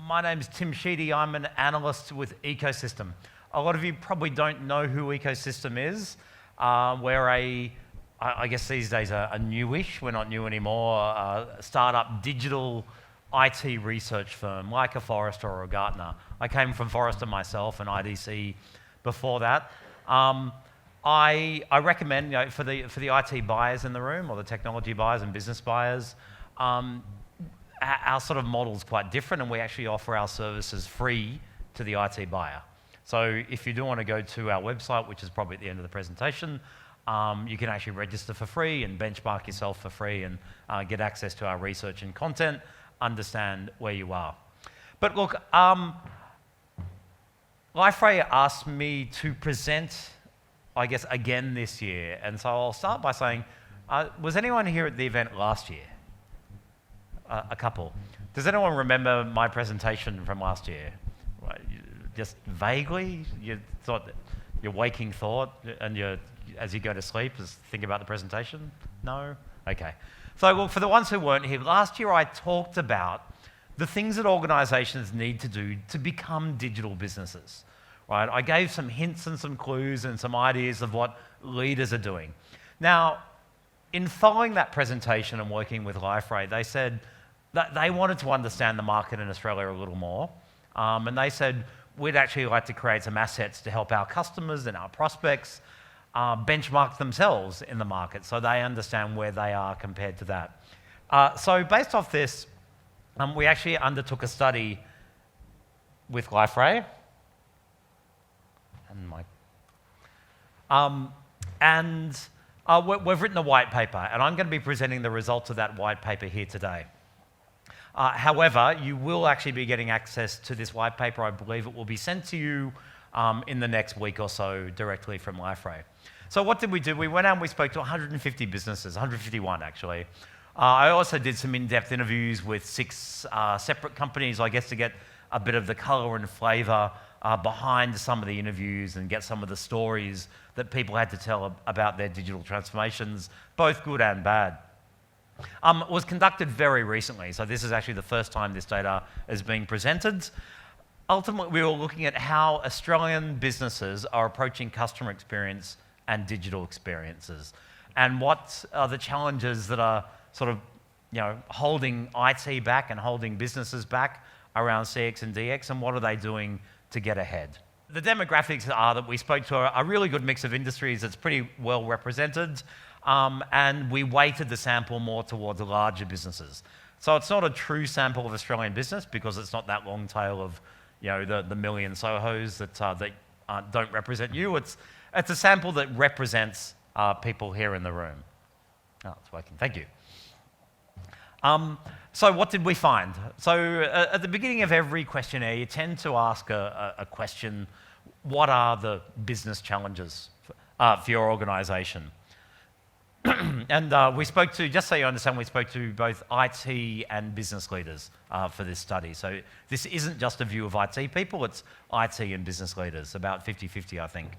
My name's Tim Sheedy. I'm an analyst with Ecosystem. A lot of you probably don't know who Ecosystem is. We're I guess these days a newish, we're not new anymore, startup digital IT research firm like a Forrester or a Gartner. I came from Forrester myself and IDC before that. I recommend, for the IT buyers in the room, or the technology buyers and business buyers, our sort of model is quite different, and we actually offer our services free to the IT buyer. So if you do want to go to our website, which is probably at the end of the presentation, you can actually register for free and benchmark yourself for free and get access to our research and content, understand where you are. But look, Liferay asked me to present, I guess, again this year. And so I'll start by saying, was anyone here at the event last year? A couple. Does anyone remember my presentation from last year? Just vaguely? You thought, your waking thought, and as you go to sleep, just think about the presentation? No? Okay. So well, for the ones who weren't here, last year I talked about the things that organizations need to do to become digital businesses. Right? I gave some hints and some clues and some ideas of what leaders are doing. Now, in following that presentation and working with Liferay, they said that they wanted to understand the market in Australia a little more. And they said, we'd actually like to create some assets to help our customers and our prospects benchmark themselves in the market so they understand where they are compared to that. So based off this, we actually undertook a study with Liferay. We've written a white paper, and I'm going to be presenting the results of that white paper here today. However, you will actually be getting access to this white paper. I believe it will be sent to you in the next week or so directly from Liferay. So what did we do? We went out and we spoke to 150 businesses, 151 actually. I also did some in-depth interviews with 6 separate companies, I guess, to get a bit of the colour and flavour behind some of the interviews and get some of the stories that people had to tell about their digital transformations, both good and bad. It was conducted very recently, so this is actually the first time this data is being presented. Ultimately, we were looking at how Australian businesses are approaching customer experience and digital experiences, and what are the challenges that are sort of, holding IT back and holding businesses back around CX and DX, and what are they doing to get ahead. The demographics are that we spoke to a really good mix of industries that's pretty well represented, and we weighted the sample more towards the larger businesses. So it's not a true sample of Australian business because it's not that long tail of the million Sohos that don't represent you. It's a sample that represents people here in the room. Oh, it's working. Thank you. So what did we find? So at the beginning of every questionnaire, you tend to ask a question: what are the business challenges for your organisation? And we spoke to, just so you understand, we spoke to both IT and business leaders for this study. So this isn't just a view of IT people, it's IT and business leaders, about 50-50, I think.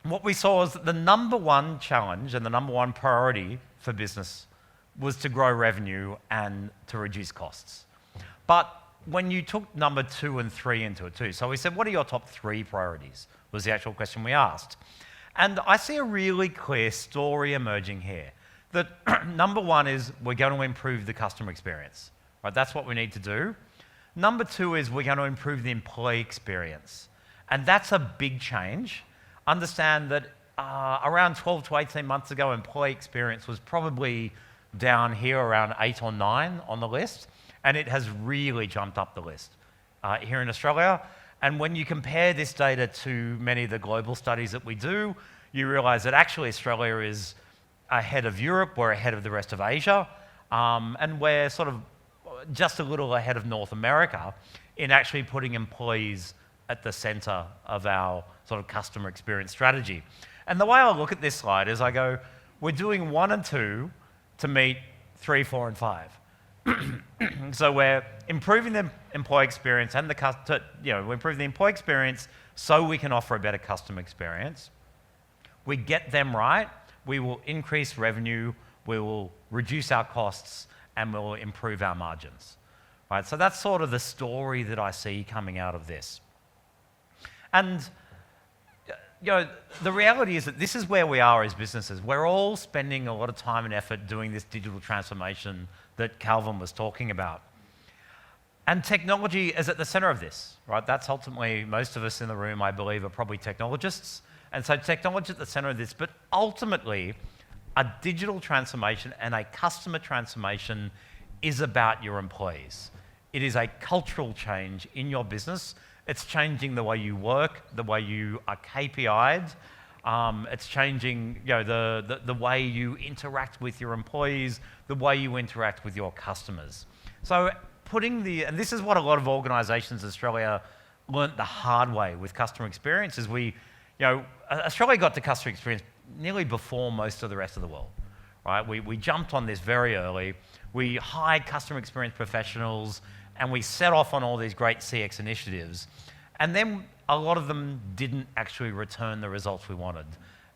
What we saw was that the number one challenge and the number one priority for business was to grow revenue and to reduce costs. But when you took number 2 and 3 into it too, so we said, what are your top 3 priorities, was the actual question we asked. And I see a really clear story emerging here, that number 1 is we're going to improve the customer experience. Right? That's what we need to do. Number 2 is we're going to improve the employee experience. And that's a big change. Understand that around 12 to 18 months ago, employee experience was probably down here around 8 or 9 on the list, and it has really jumped up the list here in Australia. And when you compare this data to many of the global studies that we do, you realise that actually Australia is ahead of Europe, we're ahead of the rest of Asia, and we're sort of just a little ahead of North America in actually putting employees at the centre of our sort of customer experience strategy. And the way I look at this slide is I go, we're doing 1 and 2 to meet 3, 4, and 5. So we're improving the employee experience and we're improving the employee experience so we can offer a better customer experience. We get them right, we will increase revenue, we will reduce our costs, and we'll improve our margins. right? So that's sort of the story that I see coming out of this. And the reality is that this is where we are as businesses. We're all spending a lot of time and effort doing this digital transformation that Calvin was talking about. And technology is at the center of this, right? That's ultimately, most of us in the room, I believe, are probably technologists. And so technology at the center of this, but ultimately, a digital transformation and a customer transformation is about your employees. It is a cultural change in your business. It's changing the way you work, the way you are KPI'd. It's changing the way you interact with your employees, the way you interact with your customers. So and this is what a lot of organisations in Australia learnt the hard way with customer experience, is Australia got to customer experience nearly before most of the rest of the world, right? We jumped on this very early. We hired customer experience professionals, and we set off on all these great CX initiatives. And then a lot of them didn't actually return the results we wanted.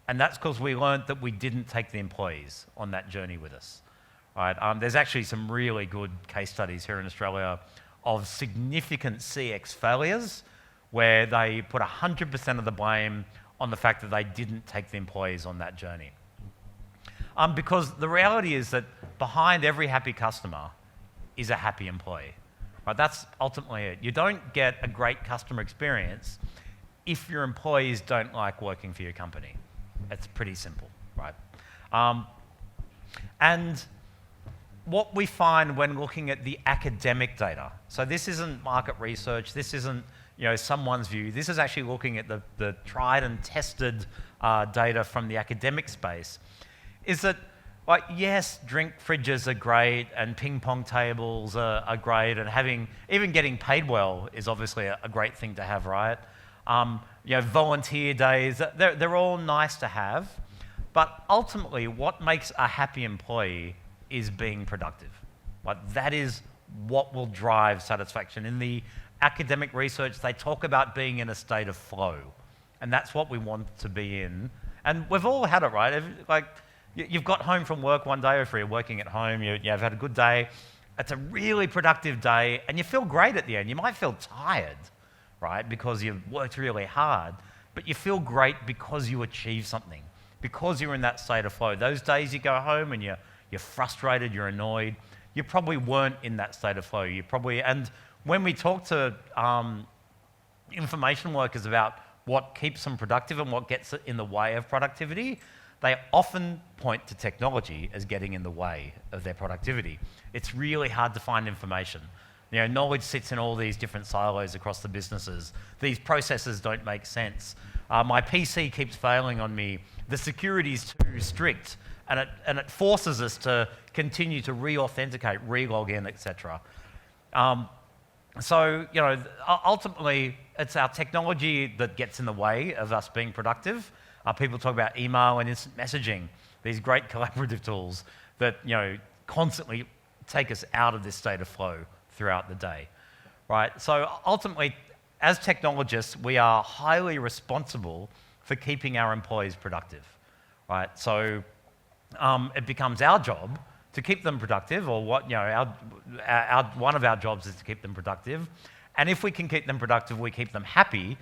And that's because we learned that we didn't take the employees on that journey with us. Right? There's actually some really good case studies here in Australia of significant CX failures where they put 100% of the blame on the fact that they didn't take the employees on that journey. Because the reality is that behind every happy customer is a happy employee. Right? That's ultimately it. You don't get a great customer experience if your employees don't like working for your company. It's pretty simple, right? And what we find when looking at the academic data, so this isn't market research, this isn't someone's view, this is actually looking at the tried and tested data from the academic space, is that, yes, drink fridges are great and ping pong tables are great, and even getting paid well is obviously a great thing to have, right? Volunteer days, they're all nice to have, but ultimately what makes a happy employee is being productive. That is what will drive satisfaction. In the academic research, they talk about being in a state of flow, and that's what we want to be in. And we've all had it, right? You've got home from work one day, or if you're working at home, you've had a good day. It's a really productive day, and you feel great at the end. You might feel tired, right, because you've worked really hard, but you feel great because you achieved something, because you're in that state of flow. Those days you go home and you're frustrated, you're annoyed, you probably weren't in that state of flow. And when we talk to information workers about what keeps them productive and what gets in the way of productivity, they often point to technology as getting in the way of their productivity. It's really hard to find information. Knowledge sits in all these different silos across the businesses. These processes don't make sense. My PC keeps failing on me. The security's too strict. And it forces us to continue to re-authenticate, re-log in, etc. Ultimately, it's our technology that gets in the way of us being productive. People talk about email and instant messaging, these great collaborative tools that constantly take us out of this state of flow throughout the day, right? So ultimately, as technologists, we are highly responsible for keeping our employees productive, right? So it becomes our job to keep them productive, or one of our jobs is to keep them productive. And if we can keep them productive, we keep them happy.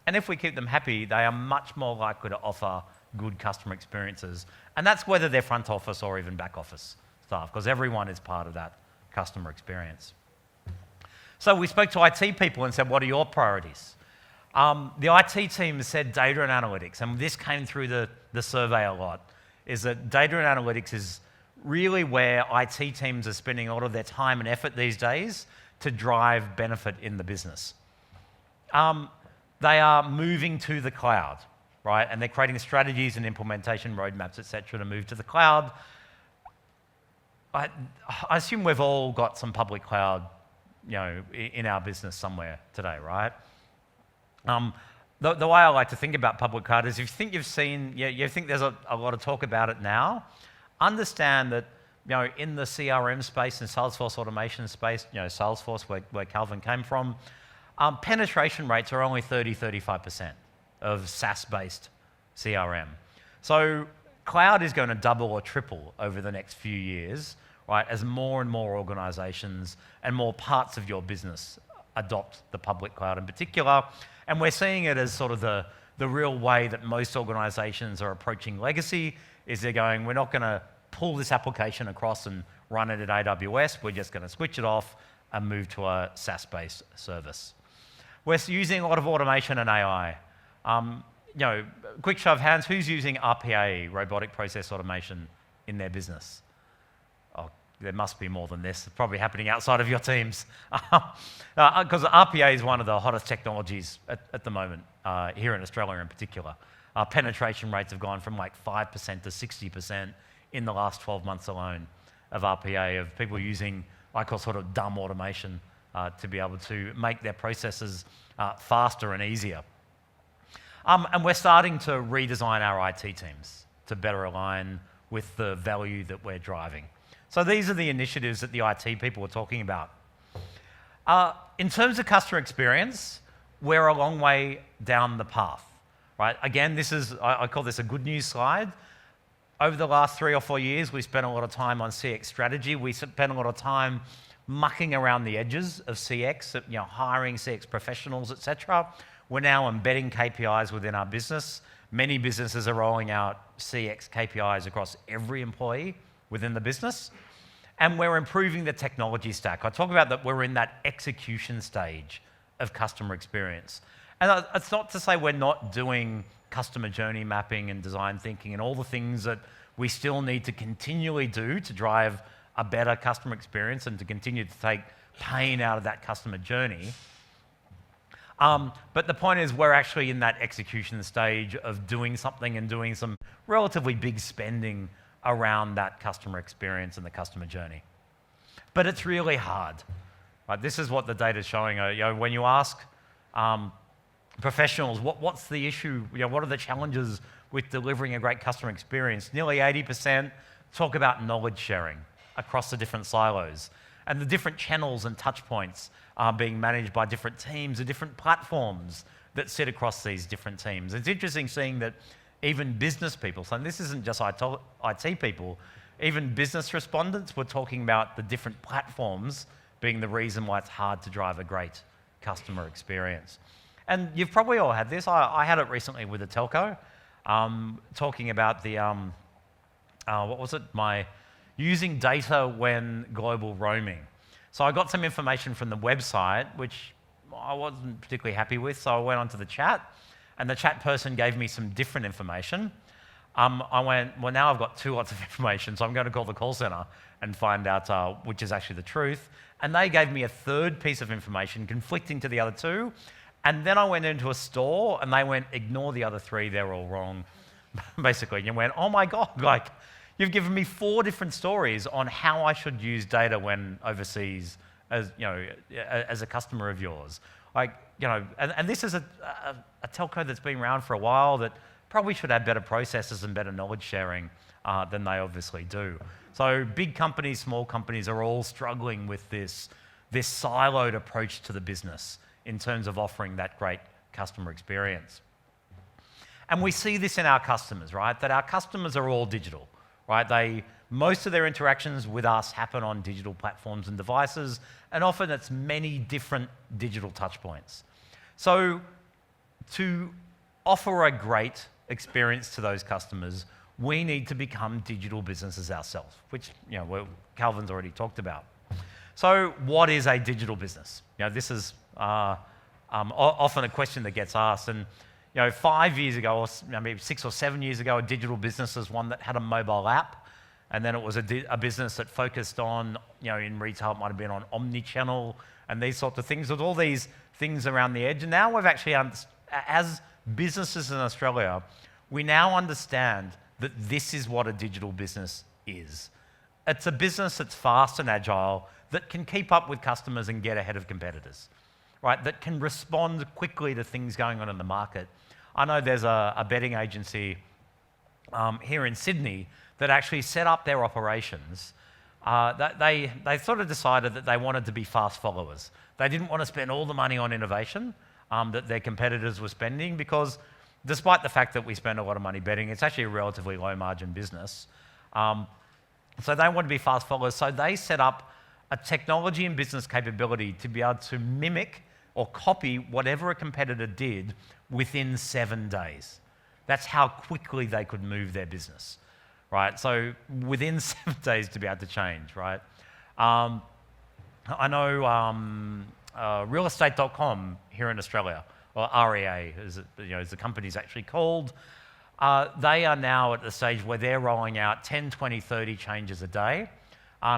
And if we keep them happy, they are much more likely to offer good customer experiences. And that's whether they're front office or even back office staff, because everyone is part of that customer experience. So we spoke to IT people and said, what are your priorities? The IT team said data and analytics, and this came through the survey a lot, is that data and analytics is really where IT teams are spending a lot of their time and effort these days to drive benefit in the business. They are moving to the cloud, right? And they're creating strategies and implementation roadmaps, et cetera, to move to the cloud. I assume we've all got some public cloud, in our business somewhere today, right? The way I like to think about public cloud is, if you think you think there's a lot of talk about it now, understand that in the CRM space and Salesforce automation space, Salesforce, where Calvin came from, penetration rates are only 30-35% of SaaS-based CRM. So cloud is going to double or triple over the next few years, right? As more and more organizations and more parts of your business adopt the public cloud in particular. And we're seeing it as sort of the real way that most organizations are approaching legacy is they're going, we're not going to pull this application across and run it at AWS. We're just going to switch it off and move to a SaaS-based service. We're using a lot of automation and AI. Quick show of hands, who's using RPA, robotic process automation, in their business? Oh, there must be more than this. It's probably happening outside of your teams. Because RPA is one of the hottest technologies at the moment, here in Australia in particular. Penetration rates have gone from like 5% to 60% in the last 12 months alone of RPA, of people using, I call sort of dumb automation, to be able to make their processes faster and easier. And we're starting to redesign our IT teams to better align with the value that we're driving. So these are the initiatives that the IT people are talking about. In terms of customer experience, we're a long way down the path, right? Again, this is, I call this a good news slide. Over the last 3 or 4 years, we spent a lot of time on CX strategy. We spent a lot of time mucking around the edges of CX, hiring CX professionals, etc. We're now embedding KPIs within our business. Many businesses are rolling out CX KPIs across every employee within the business. And we're improving the technology stack. I talk about that we're in that execution stage of customer experience. And it's not to say we're not doing customer journey mapping and design thinking and all the things that we still need to continually do to drive a better customer experience and to continue to take pain out of that customer journey. But the point is we're actually in that execution stage of doing something and doing some relatively big spending around that customer experience and the customer journey. But it's really hard. Right? This is what the data is showing. When you ask professionals, what's the issue? What are the challenges with delivering a great customer experience? Nearly 80% talk about knowledge sharing across the different silos and the different channels and touch points are being managed by different teams and different platforms that sit across these different teams. It's interesting seeing that even business people, so this isn't just IT people, even business respondents were talking about the different platforms being the reason why it's hard to drive a great customer experience. And you've probably all had this. I had it recently with a telco, talking about the, using data when global roaming. So I got some information from the website, which I wasn't particularly happy with, so I went onto the chat, and the chat person gave me some different information. I went, well, now I've got 2 lots of information, so I'm going to call the call center and find out which is actually the truth. And they gave me a 3rd piece of information conflicting to the other 2. And then I went into a store, and they went, ignore the other 3, they're all wrong. Basically, and you went, oh my God, like, you've given me 4 different stories on how I should use data when overseas, as a customer of yours. And this is a telco that's been around for a while that probably should have better processes and better knowledge sharing than they obviously do. So big companies, small companies are all struggling with this siloed approach to the business in terms of offering that great customer experience. And we see this in our customers, right? That our customers are all digital, right? Most of their interactions with us happen on digital platforms and devices, and often it's many different digital touch points. So to offer a great experience to those customers, we need to become digital businesses ourselves, which Calvin's already talked about. So what is a digital business? This is often a question that gets asked. And 5 years ago, or maybe 6 or 7 years ago, a digital business was one that had a mobile app, and then it was a business that focused on, in retail, it might have been on omni-channel and these sorts of things. With all these things around the edge, and now we've actually, as businesses in Australia, we now understand that this is what a digital business is. It's a business that's fast and agile, that can keep up with customers and get ahead of competitors, right? That can respond quickly to things going on in the market. I know there's a betting agency here in Sydney that actually set up their operations. They sort of decided that they wanted to be fast followers. They didn't want to spend all the money on innovation that their competitors were spending, because despite the fact that we spend a lot of money betting, it's actually a relatively low margin business. So they want to be fast followers. So they set up a technology and business capability to be able to mimic or copy whatever a competitor did within 7 days. That's how quickly they could move their business, right? So within 7 days to be able to change, right? I know realestate.com here in Australia, or REA, as the company's actually called. They are now at the stage where they're rolling out 10, 20, 30 changes a day.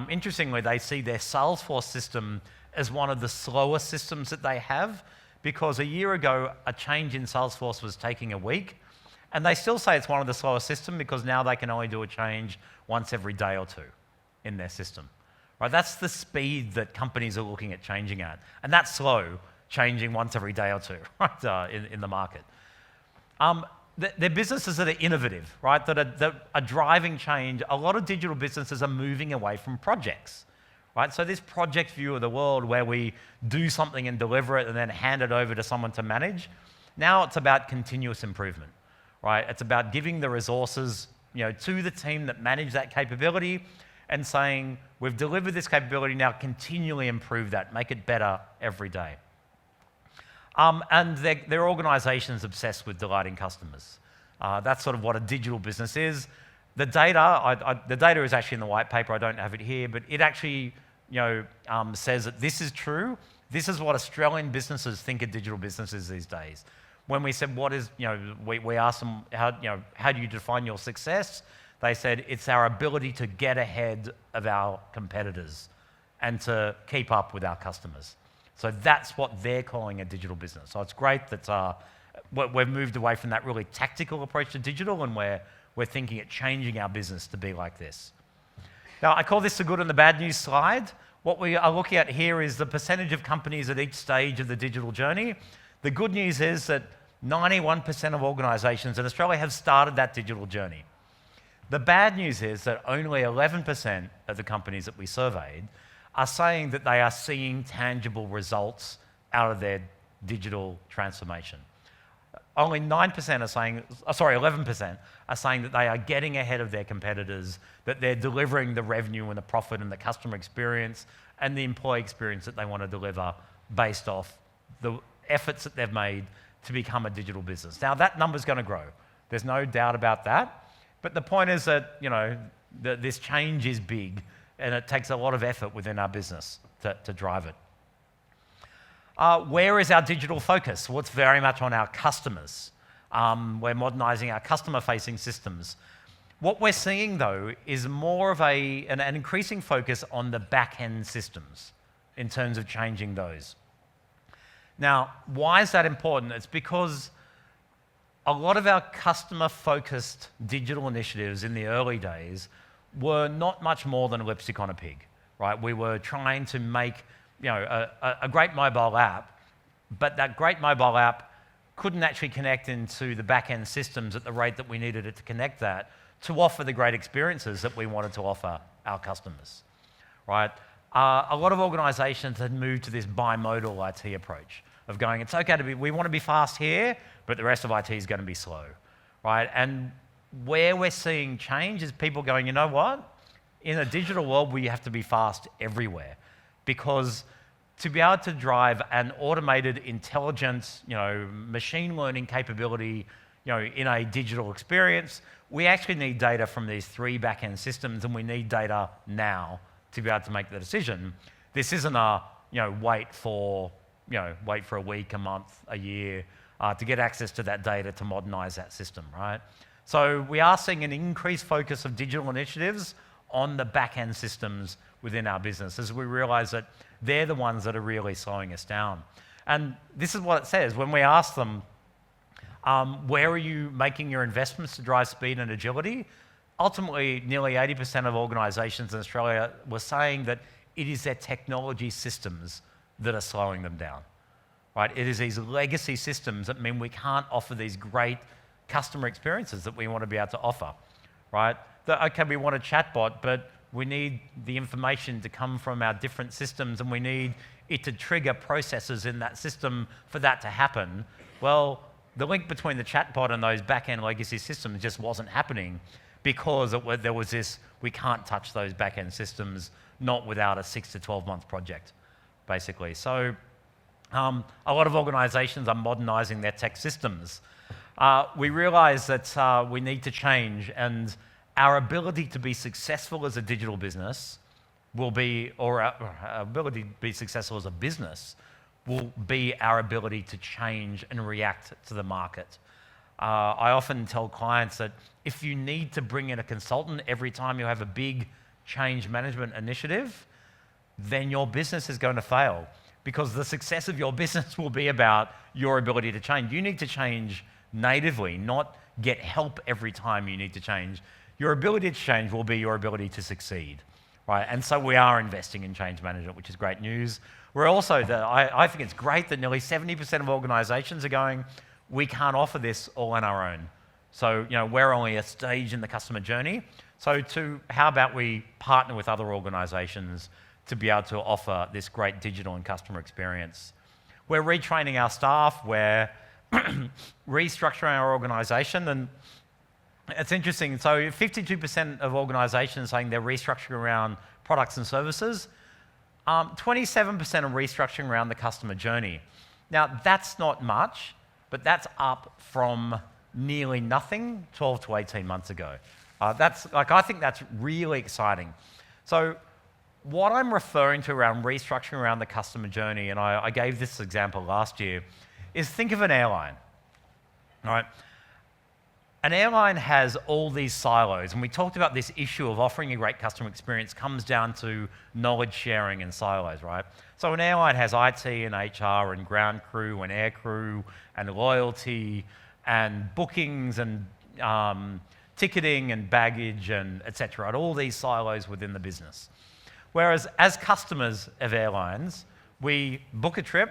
Interestingly, they see their Salesforce system as one of the slower systems that they have, because a year ago, a change in Salesforce was taking a week, and they still say it's one of the slower systems because now they can only do a change once every day or two in their system. Right? That's the speed that companies are looking at changing at, and that's slow, changing once every day or two, right, in the market. They're businesses that are innovative, right, that are driving change. A lot of digital businesses are moving away from projects, right? So this project view of the world where we do something and deliver it and then hand it over to someone to manage, now it's about continuous improvement, right? It's about giving the resources, to the team that manage that capability and saying, we've delivered this capability, now continually improve that, make it better every day. And their organisation's obsessed with delighting customers. That's sort of what a digital business is. The data, the data is actually in the white paper. I don't have it here, but it actually, says that this is true. This is what Australian businesses think of digital businesses these days. When we said, we asked them, how do you define your success? They said, it's our ability to get ahead of our competitors and to keep up with our customers. So that's what they're calling a digital business. So it's great that we've moved away from that really tactical approach to digital, and we're thinking at changing our business to be like this. Now, I call this the good and the bad news slide. What we are looking at here is the percentage of companies at each stage of the digital journey. The good news is that 91% of organisations in Australia have started that digital journey. The bad news is that only 11% of the companies that we surveyed are saying that they are seeing tangible results out of their digital transformation. Only 9% are saying, 11% are saying that they are getting ahead of their competitors, that they're delivering the revenue and the profit and the customer experience and the employee experience that they want to deliver based off the efforts that they've made to become a digital business. Now, that number's going to grow. There's no doubt about that. But the point is that, this change is big, and it takes a lot of effort within our business to drive it. Where is our digital focus? Well, it's very much on our customers. We're modernising our customer-facing systems. What we're seeing, though, is more of an increasing focus on the back-end systems in terms of changing those. Now, why is that important? It's because a lot of our customer-focused digital initiatives in the early days were not much more than a lipstick on a pig, right? We were trying to make, a great mobile app, but that great mobile app couldn't actually connect into the back-end systems at the rate that we needed it to connect that to offer the great experiences that we wanted to offer our customers, right? A lot of organisations had moved to this bimodal IT approach of going, it's okay we want to be fast here, but the rest of IT is going to be slow, right? And where we're seeing change is people going, you know what? In a digital world, we have to be fast everywhere, because to be able to drive an automated, intelligent, machine learning capability, in a digital experience, we actually need data from these 3 back-end systems, and we need data now to be able to make the decision. This isn't wait for a week, a month, a year to get access to that data to modernise that system, right? So we are seeing an increased focus of digital initiatives on the back-end systems within our business, as we realise that they're the ones that are really slowing us down. And this is what it says. When we ask them, where are you making your investments to drive speed and agility? Ultimately, nearly 80% of organisations in Australia were saying that it is their technology systems that are slowing them down, right? It is these legacy systems that mean we can't offer these great customer experiences that we want to be able to offer, right? Okay, we want a chatbot, but we need the information to come from our different systems, and we need it to trigger processes in that system for that to happen. Well, the link between the chatbot and those back-end legacy systems just wasn't happening. because there was this, we can't touch those back-end systems, not without a 6 to 12 month project, basically. So a lot of organizations are modernizing their tech systems. We realize that we need to change, and our ability to be successful as a digital business will be, or our ability to be successful as a business will be our ability to change and react to the market. I often tell clients that if you need to bring in a consultant every time you have a big change management initiative, then your business is going to fail, because the success of your business will be about your ability to change. You need to change natively, not get help every time you need to change. Your ability to change will be your ability to succeed, right? And so we are investing in change management, which is great news. We're also, I think it's great that nearly 70% of organizations are going, we can't offer this all on our own. So, we're only a stage in the customer journey. So how about we partner with other organizations to be able to offer this great digital and customer experience? We're retraining our staff, we're restructuring our organization, and it's interesting. So 52% of organizations saying they're restructuring around products and services. 27% are restructuring around the customer journey. Now, that's not much, but that's up from nearly nothing 12 to 18 months ago. I think that's really exciting. So what I'm referring to around restructuring around the customer journey, and I gave this example last year, is think of an airline, right? An airline has all these silos, and we talked about this issue of offering a great customer experience comes down to knowledge sharing and silos, right? So an airline has IT and HR and ground crew and air crew and loyalty and bookings and ticketing and baggage and et cetera, and all these silos within the business. Whereas as customers of airlines, we book a trip,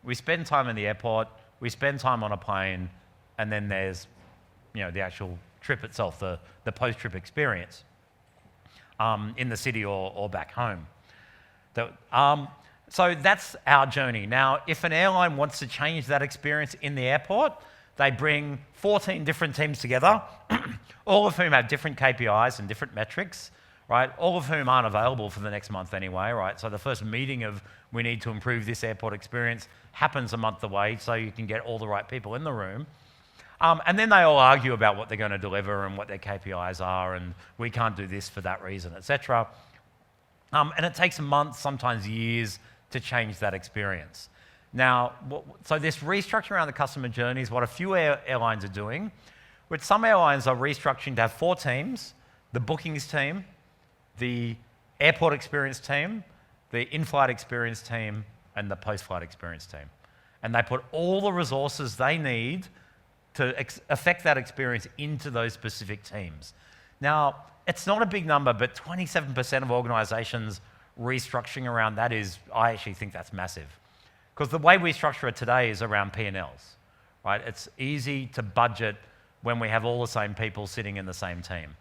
we spend time in the airport, we spend time on a plane, and then there's the actual trip itself, the post-trip experience in the city or back home. So that's our journey. Now, if an airline wants to change that experience in the airport, they bring 14 different teams together, all of whom have different KPIs and different metrics, right? All of whom aren't available for the next month anyway, right? So the first meeting of we need to improve this airport experience happens a month away, so you can get all the right people in the room. And then they all argue about what they're going to deliver and what their KPIs are, and we can't do this for that reason, etc. And it takes months, sometimes years, to change that experience. Now, so this restructuring around the customer journey is what a few airlines are doing, which some airlines are restructuring to have 4 teams: the bookings team, the airport experience team, the in-flight experience team, and the post-flight experience team. And they put all the resources they need to affect that experience into those specific teams. Now, it's not a big number, but 27% of organizations restructuring around that I actually think that's massive. Because the way we structure it today is around P&Ls, right? It's easy to budget when we have all the same people sitting in the same team,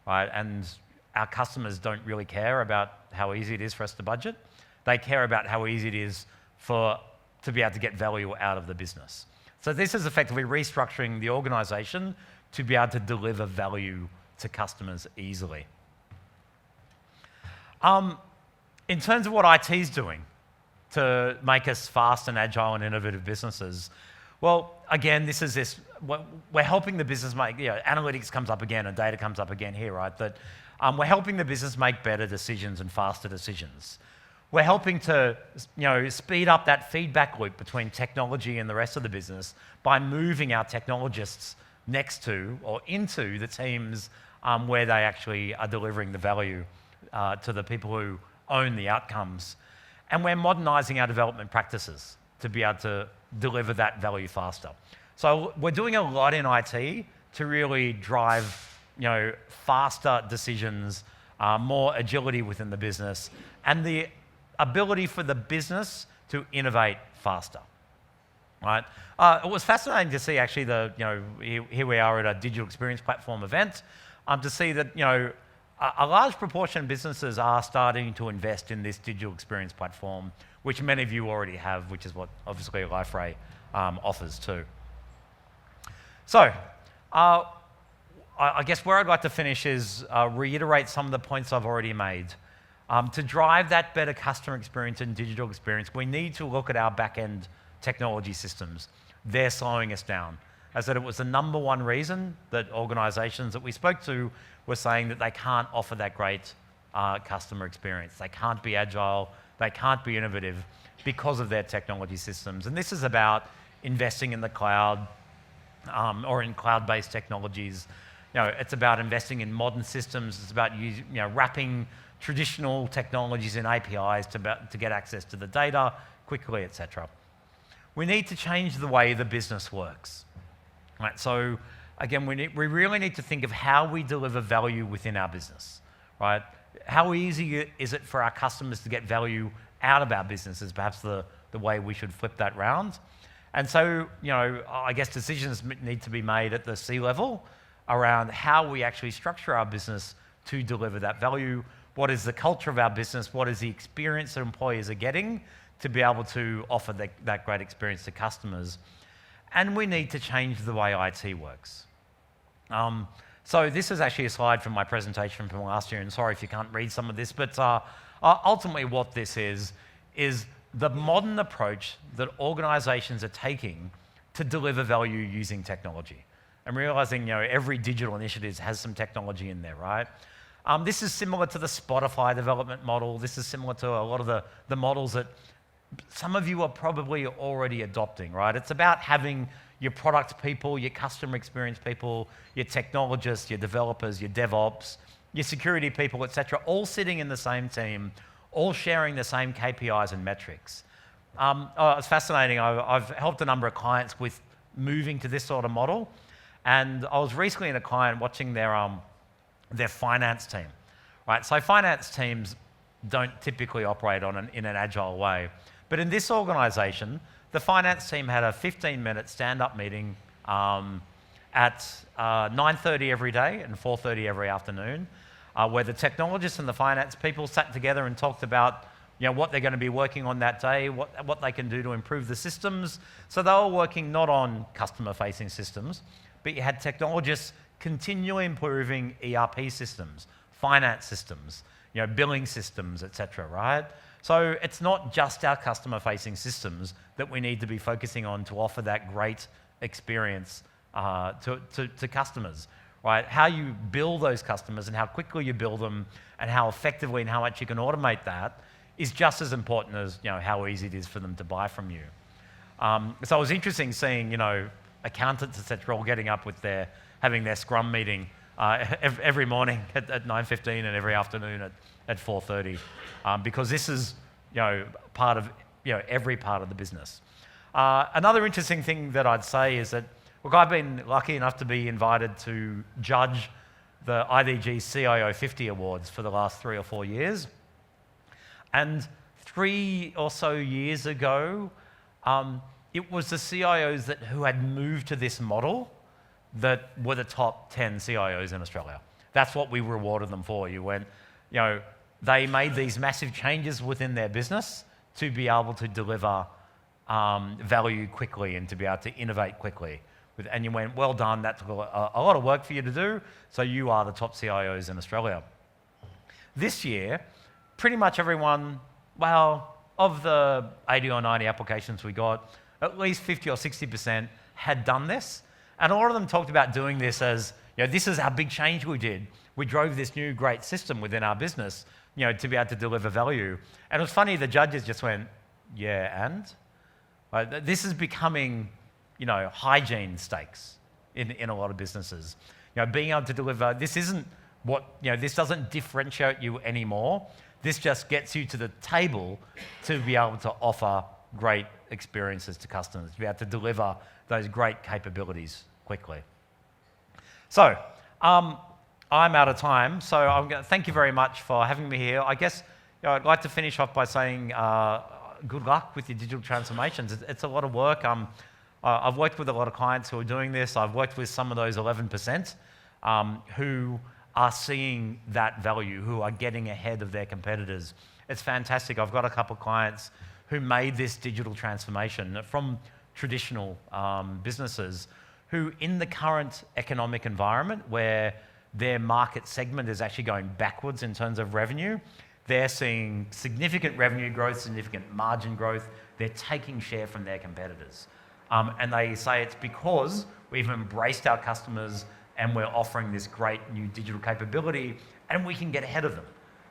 right? And our customers don't really care about how easy it is for us to budget. They care about how easy it is to be able to get value out of the business. So this is effectively restructuring the organization to be able to deliver value to customers easily. In terms of what IT is doing to make us fast and agile and innovative businesses, well, again, we're helping the business make, analytics comes up again and data comes up again here, right? That we're helping the business make better decisions and faster decisions. We're helping to speed up that feedback loop between technology and the rest of the business by moving our technologists next to or into the teams where they actually are delivering the value to the people who own the outcomes. And we're modernizing our development practices to be able to deliver that value faster. So we're doing a lot in IT to really drive faster decisions, more agility within the business, and the ability for the business to innovate faster, right? It was fascinating to see actually here we are at a digital experience platform event, to see that a large proportion of businesses are starting to invest in this digital experience platform, which many of you already have, which is what obviously Liferay offers too. So I guess where I'd like to finish is reiterate some of the points I've already made. To drive that better customer experience and digital experience, we need to look at our back-end technology systems. They're slowing us down. I said it was the number one reason that organisations that we spoke to were saying that they can't offer that great customer experience. They can't be agile, they can't be innovative because of their technology systems. And this is about investing in the cloud or in cloud-based technologies. It's about investing in modern systems. It's about wrapping traditional technologies in APIs to get access to the data quickly, etc. We need to change the way the business works. Right, so again, we really need to think of how we deliver value within our business. Right? How easy is it for our customers to get value out of our business is perhaps the way we should flip that round. And so, I guess decisions need to be made at the C-level around how we actually structure our business to deliver that value. What is the culture of our business? What is the experience that employees are getting to be able to offer that great experience to customers? And we need to change the way IT works. So this is actually a slide from my presentation from last year, and sorry if you can't read some of this, but ultimately what this is the modern approach that organisations are taking to deliver value using technology. And realising, every digital initiative has some technology in there, right? This is similar to the Spotify development model. This is similar to a lot of the models that some of you are probably already adopting, right? It's about having your product people, your customer experience people, your technologists, your developers, your DevOps, your security people, etc., all sitting in the same team, all sharing the same KPIs and metrics. It's fascinating. I've helped a number of clients with moving to this sort of model, and I was recently in a client watching their finance team. Right, so finance teams don't typically operate in an agile way. But in this organisation, the finance team had a 15-minute stand-up meeting at 9:30 every day and 4:30 every afternoon, where the technologists and the finance people sat together and talked about what they're going to be working on that day, what they can do to improve the systems. So they were working not on customer-facing systems, but you had technologists continually improving ERP systems, finance systems, billing systems, etc., right? So it's not just our customer-facing systems that we need to be focusing on to offer that great experience to customers, right? How you build those customers and how quickly you build them and how effectively and how much you can automate that is just as important as how easy it is for them to buy from you. So it was interesting seeing accountants, etc., all getting up with having their Scrum meeting every morning at 9:15 and every afternoon at 4:30, because this is part of every part of the business. Another interesting thing that I'd say is that, look, I've been lucky enough to be invited to judge the IDG CIO 50 Awards for the last 3 or 4 years, and 3 or so years ago, it was the CIOs who had moved to this model that were the top 10 CIOs in Australia. That's what we rewarded them for. They made these massive changes within their business to be able to deliver value quickly and to be able to innovate quickly. And you went, well done, that took a lot of work for you to do, so you are the top CIOs in Australia. This year, pretty much everyone, of the 80 or 90 applications we got, at least 50 or 60% had done this. And a lot of them talked about doing this as, this is our big change we did. We drove this new great system within our business, to be able to deliver value. And it was funny, the judges just went, yeah, and? This is becoming, hygiene stakes in a lot of businesses. Being able to deliver, this isn't this doesn't differentiate you anymore. This just gets you to the table to be able to offer great experiences to customers, to be able to deliver those great capabilities quickly. So, I'm out of time, so I'm going to thank you very much for having me here. I guess I'd like to finish off by saying good luck with your digital transformations. It's a lot of work. I've worked with a lot of clients who are doing this. I've worked with some of those 11% who are seeing that value, who are getting ahead of their competitors. It's fantastic. I've got a couple of clients who made this digital transformation from traditional businesses who in the current economic environment where their market segment is actually going backwards in terms of revenue, they're seeing significant revenue growth, significant margin growth. They're taking share from their competitors. And they say it's because we've embraced our customers and we're offering this great new digital capability and we can get ahead of them.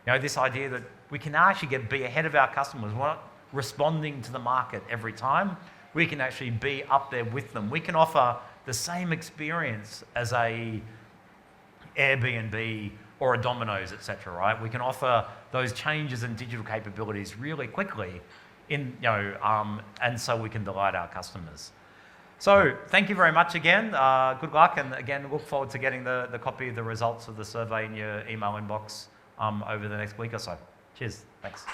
You know, this idea that we can actually be ahead of our customers. We're not responding to the market every time. We can actually be up there with them. We can offer the same experience as a Airbnb or a Domino's, etc. Right? We can offer those changes in digital capabilities really quickly, and so we can delight our customers. So thank you very much again. Good luck, and again, look forward to getting the copy of the results of the survey in your email inbox over the next week or so. Cheers. Thanks.